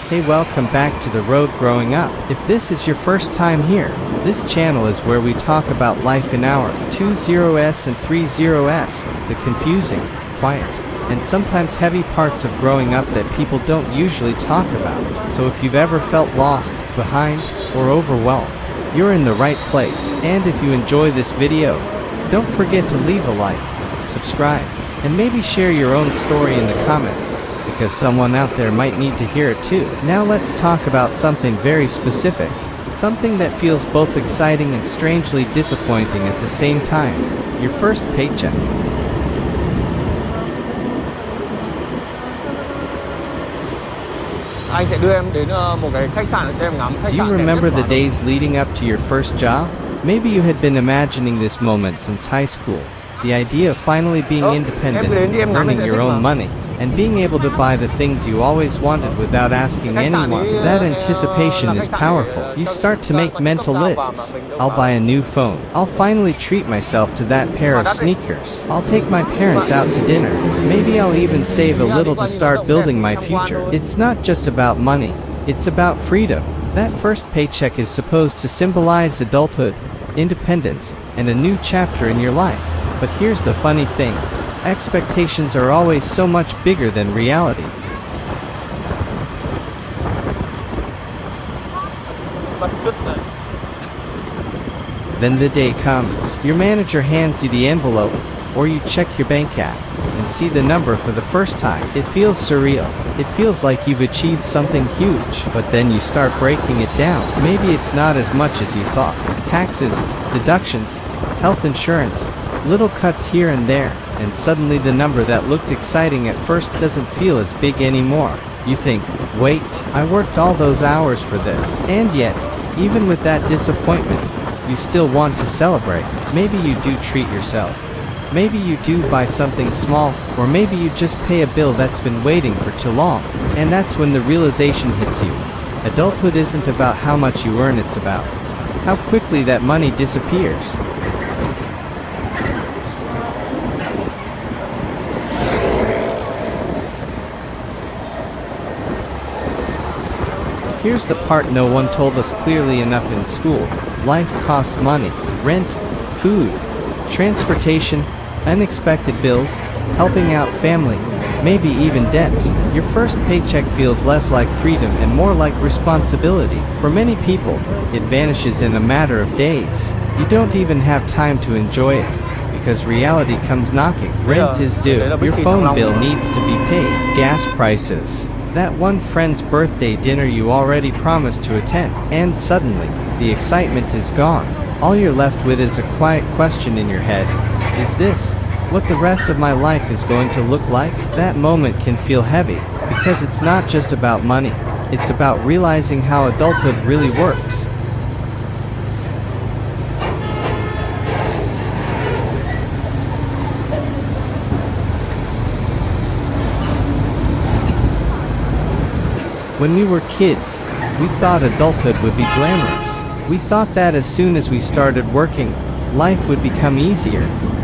Hey, welcome back to The Road Growing Up. If this is your first time here, this channel is where we talk about life in our 20s and 30s, the confusing, quiet, and sometimes heavy parts of growing up that people don't usually talk about. So if you've ever felt lost, behind, or overwhelmed, you're in the right place. And if you enjoy this video, don't forget to leave a like, subscribe, and maybe share your own story in the comments, because someone out there might need to hear it too. Now let's talk about something very specific. Something that feels both exciting and strangely disappointing at the same time. Your first paycheck. Anh sẽ đưa em đến một cái khách sạn để cho em ngắm khách Do you sạn. remember the days leading up to your first job? Maybe you had been imagining this moment since high school. The idea of finally being independent, earning your own money, and being able to buy the things you always wanted without asking anyone. That anticipation is powerful. You start to make mental lists. I'll buy a new phone. I'll finally treat myself to that pair of sneakers. I'll take my parents out to dinner. Maybe I'll even save a little to start building my future. It's not just about money. It's about freedom. That first paycheck is supposed to symbolize adulthood, independence, and a new chapter in your life. But here's the funny thing. Expectations are always so much bigger than reality. Then the day comes. Your manager hands you the envelope, or you check your bank app and see the number for the first time. It feels surreal. It feels like you've achieved something huge, but then you start breaking it down. Maybe it's not as much as you thought. Taxes, deductions, health insurance, little cuts here and there, and suddenly the number that looked exciting at first doesn't feel as big anymore. You think, wait, I worked all those hours for this. And yet, even with that disappointment, you still want to celebrate. Maybe you do treat yourself. Maybe you do buy something small, or maybe you just pay a bill that's been waiting for too long. And that's when the realization hits you. Adulthood isn't about how much you earn, it's about how quickly that money disappears. Here's the part no one told us clearly enough in school. Life costs money. Rent, food, transportation, unexpected bills, helping out family, maybe even debt. Your first paycheck feels less like freedom and more like responsibility. For many people, it vanishes in a matter of days. You don't even have time to enjoy it, because reality comes knocking. Rent is due. Your phone bill needs to be paid. Gas prices. That one friend's birthday dinner you already promised to attend. And suddenly, the excitement is gone. All you're left with is a quiet question in your head. Is this what the rest of my life is going to look like? That moment can feel heavy, because it's not just about money. It's about realizing how adulthood really works. When we were kids, we thought adulthood would be glamorous. We thought that as soon as we started working, life would become easier,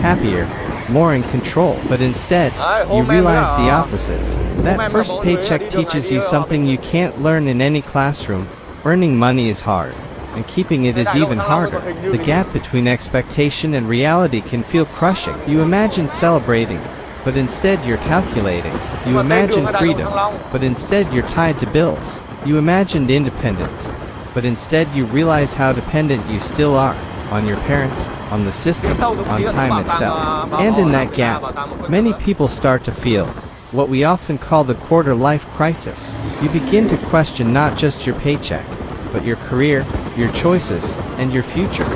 happier, more in control. But instead, you realize the opposite. That first paycheck teaches you something you can't learn in any classroom. Earning money is hard, and keeping it is even harder. The gap between expectation and reality can feel crushing. You imagine celebrating, but instead you're calculating. You imagine freedom, but instead you're tied to bills. You imagined independence, but instead you realize how dependent you still are on your parents, on the system, on time itself. And in that gap, many people start to feel what we often call the quarter-life crisis. You begin to question not just your paycheck, but your career, your choices, and your future.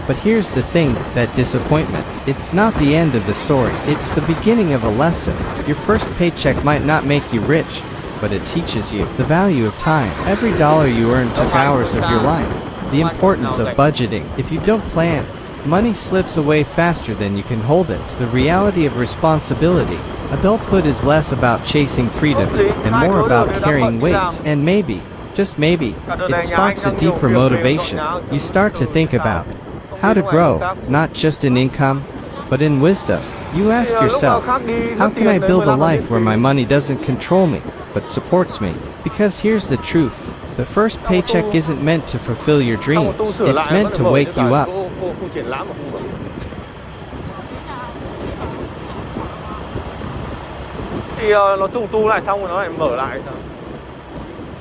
But here's the thing, that disappointment, it's not the end of the story. It's the beginning of a lesson. Your first paycheck might not make you rich, but it teaches you the value of time. Every dollar you earn took hours of your life. The importance of budgeting. If you don't plan, money slips away faster than you can hold it. The reality of responsibility. Adulthood is less about chasing freedom and more about carrying weight. And maybe, just maybe, it sparks a deeper motivation. You start to think about How to grow, not just in income, but in wisdom. You ask yourself, how can I build a life where my money doesn't control me, but supports me? Because here's the truth. The first paycheck isn't meant to fulfill your dreams. It's meant to wake you up. Thì nó trùng tu lại xong rồi nó lại mở lại.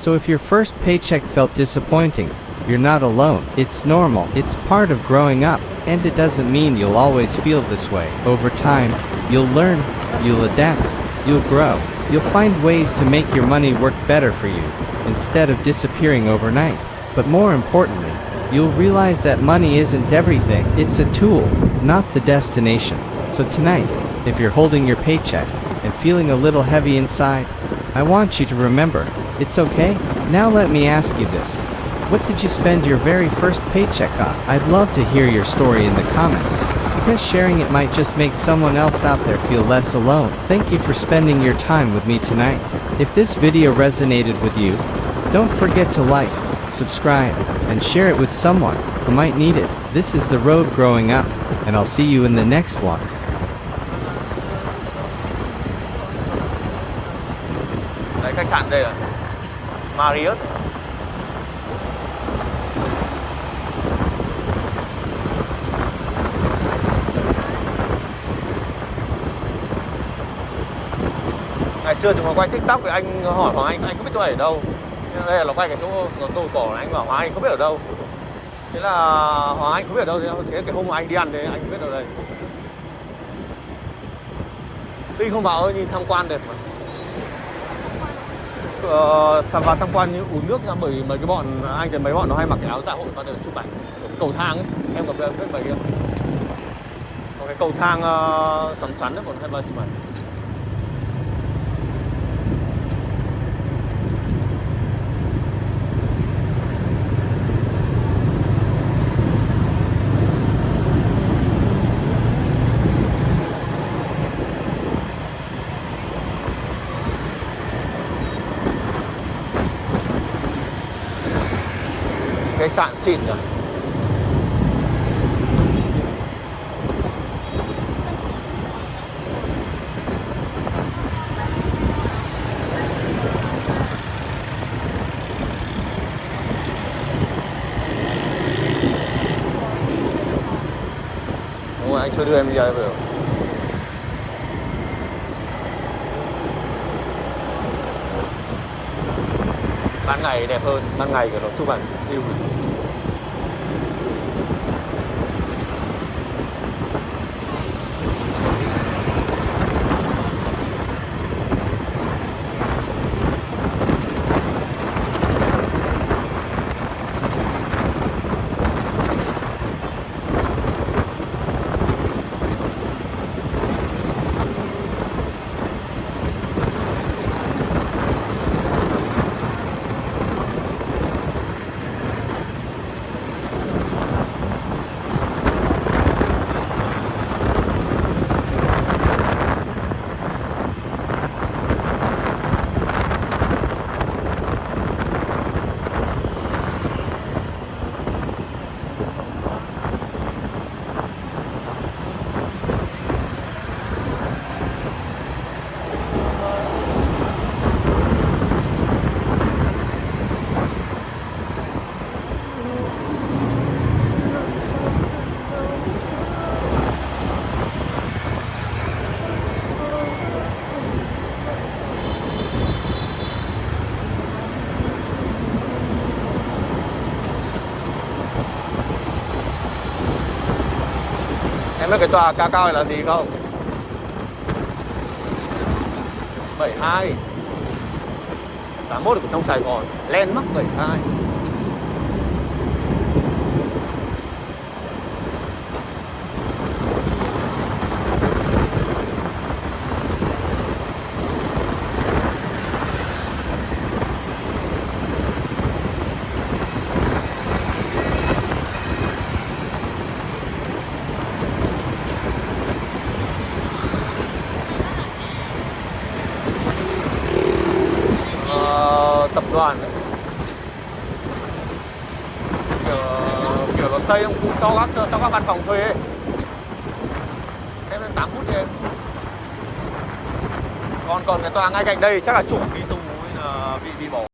So if your first paycheck felt disappointing, you're not alone. It's normal. It's part of growing up, and it doesn't mean you'll always feel this way. Over time, you'll learn, you'll adapt, you'll grow. You'll find ways to make your money work better for you, instead of disappearing overnight. But more importantly, you'll realize that money isn't everything. It's a tool, not the destination. So tonight, if you're holding your paycheck and feeling a little heavy inside, I want you to remember, it's okay. Now let me ask you this. What did you spend your very first paycheck on? I'd love to hear your story in the comments, because sharing it might just make someone else out there feel less alone. Thank you for spending your time with me tonight. If this video resonated with you, don't forget to like, subscribe, and share it with someone who might need it. This is the road growing up, and I'll see you in the next one. Đấy, khách sạn đây là Marriott. Ngày xưa chúng nó quay TikTok thì anh hỏi Hoàng Anh không biết chỗ này ở đâu. Đây là nó quay cái chỗ cầu cỏ này, anh bảo Hoàng Anh không biết ở đâu. Thế là Hoàng Anh không biết ở đâu, thế cái hôm mà anh đi ăn thì anh không biết ở đây. Tuy không vào ơi nhìn tham quan đẹp mà. Vào tham quan như uống nước nha, bởi mấy cái bọn anh thì mấy bọn nó hay mặc cái áo dạ hội và chụp ảnh cầu thang ấy, em có biết mấy cái có cái cầu thang xoắn xoắn đấy, bọn hay vào chụp ảnh. Khách sạn xịn rồi. Đúng rồi, anh chưa đưa em đi ra vừa. Ban ngày đẹp hơn, ban ngày của nó chụp ảnh view. Em biết cái tòa cao cao này là gì không? 72. 81 ở trong Sài Gòn, landmark 72. Tập đoàn đấy. cho các văn phòng thuê ấy. Em 8 phút đi em. Còn cái tòa ngay cạnh đây chắc là chủ đi tù hay là bị bỏ.